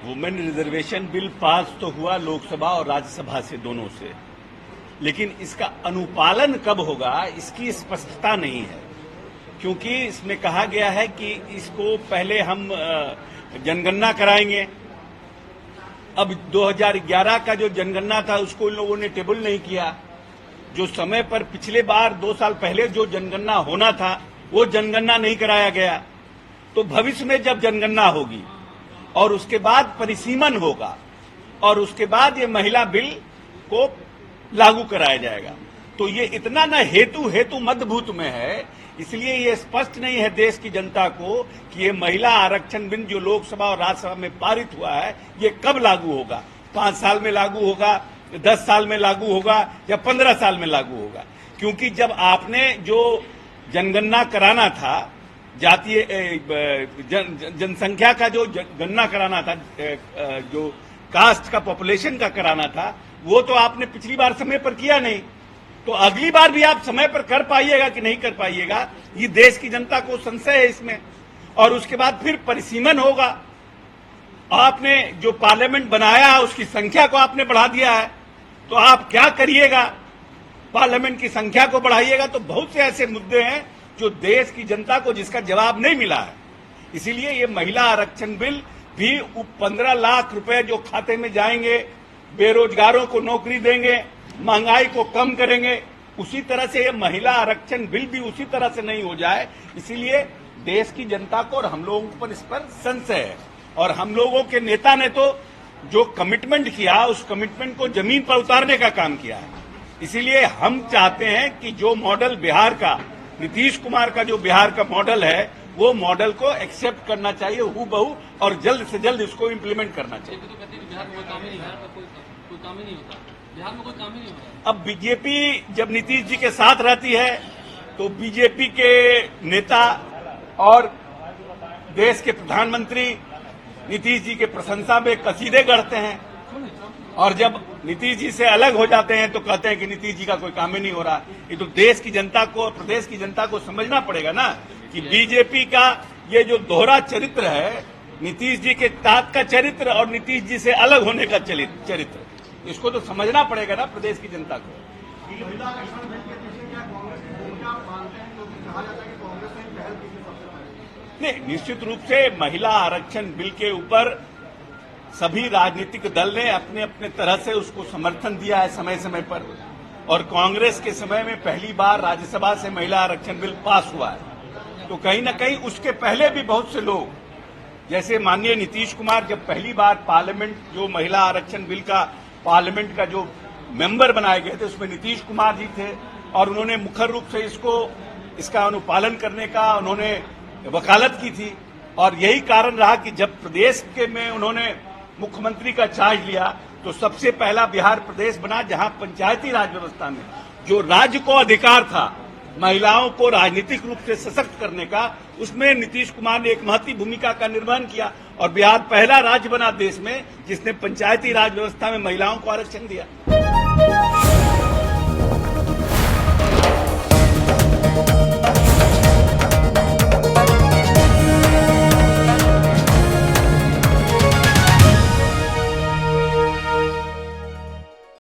Women reservation bill pass तो हुआ लोकसभा और राज्यसभा से, दोनों से, लेकिन इसका अनुपालन कब होगा इसकी स्पष्टता नहीं है, क्योंकि इसमें कहा गया है कि इसको पहले हम जनगणना कराएंगे। अब 2011 का जो जनगणना था उसको इन लोगों ने टेबल नहीं किया। जो समय पर पिछले बार 2 साल पहले जो जनगणना होना था वो जनगणना नहीं कराया गया। तो भविष्य में जब जनगणना होगी और उसके बाद परिसीमन होगा और उसके बाद ये महिला बिल को लागू कराया जाएगा। तो ये इतना न हेतु मध्यभूत में है, इसलिए ये स्पष्ट नहीं है देश की जनता को कि ये महिला आरक्षण बिल जो लोकसभा और राज्यसभा में पारित हुआ है ये कब लागू होगा। 5 साल में लागू होगा, 10 साल में लागू होगा या 15 साल में लागू होगा। क्योंकि जब आपने जो जनगणना कराना था, जातीय जनसंख्या का जो गणना कराना था, जो कास्ट का पॉपुलेशन का कराना था, वो तो आपने पिछली बार समय पर किया नहीं। तो अगली बार भी आप समय पर कर पाइएगा कि नहीं कर पाइएगा, ये देश की जनता को संशय है इसमें। और उसके बाद फिर परिसीमन होगा। आपने जो पार्लियामेंट बनाया है उसकी संख्या को आपने बढ़ा दिया है, तो आप क्या करिएगा? पार्लियामेंट की संख्या को बढ़ाइएगा। तो बहुत से ऐसे मुद्दे हैं जो देश की जनता को जिसका जवाब नहीं मिला है। इसीलिए ये महिला आरक्षण बिल भी 15 लाख रुपए जो खाते में जाएंगे, बेरोजगारों को नौकरी देंगे, महंगाई को कम करेंगे, उसी तरह से ये महिला आरक्षण बिल भी उसी तरह से नहीं हो जाए। इसीलिए देश की जनता को और हम लोगों पर इस पर संशय है। और हम लोगों के नेता ने तो जो कमिटमेंट किया उस कमिटमेंट को जमीन पर उतारने का काम किया है। इसीलिए हम चाहते हैं कि जो मॉडल बिहार का, नीतीश कुमार का जो बिहार का मॉडल है, वो मॉडल को एक्सेप्ट करना चाहिए हूबहू और जल्द से जल्द इसको इम्प्लीमेंट करना चाहिए। बिहार में कोई काम ही नहीं होता। बिहार में कोई काम ही नहीं होता। अब बीजेपी जब नीतीश जी के साथ रहती है तो बीजेपी के नेता और देश के प्रधानमंत्री नीतीश जी के प्रशंसा में कसीदे गढ़ते हैं, और जब नीतीश जी से अलग हो जाते हैं तो कहते हैं कि नीतीश जी का कोई काम ही नहीं हो रहा। ये तो देश की जनता को, प्रदेश की जनता को समझना पड़ेगा ना कि बीजेपी का ये जो दोहरा चरित्र है, नीतीश जी के तात का चरित्र और नीतीश जी से अलग होने का चरित्र, इसको तो समझना पड़ेगा ना प्रदेश की जनता को। नहीं, निश्चित रूप से महिला आरक्षण बिल के ऊपर सभी राजनीतिक दल ने अपने अपने तरह से उसको समर्थन दिया है समय समय पर। और कांग्रेस के समय में पहली बार राज्यसभा से महिला आरक्षण बिल पास हुआ है। तो कहीं न कहीं उसके पहले भी बहुत से लोग, जैसे माननीय नीतीश कुमार जब पहली बार पार्लियामेंट जो महिला आरक्षण बिल का पार्लियामेंट का जो मेंबर बनाए गए थे उसमें नीतीश कुमार जी थे, और उन्होंने मुखर रूप से इसका अनुपालन करने का उन्होंने वकालत की थी। और यही कारण रहा कि जब प्रदेश के में उन्होंने मुख्यमंत्री का चार्ज लिया तो सबसे पहला बिहार प्रदेश बना जहां पंचायती राज व्यवस्था में जो राज्य को अधिकार था महिलाओं को राजनीतिक रूप से सशक्त करने का, उसमें नीतीश कुमार ने एक महत्वपूर्ण भूमिका का निर्वहन किया और बिहार पहला राज्य बना देश में जिसने पंचायती राज व्यवस्था में महिलाओं को आरक्षण दिया।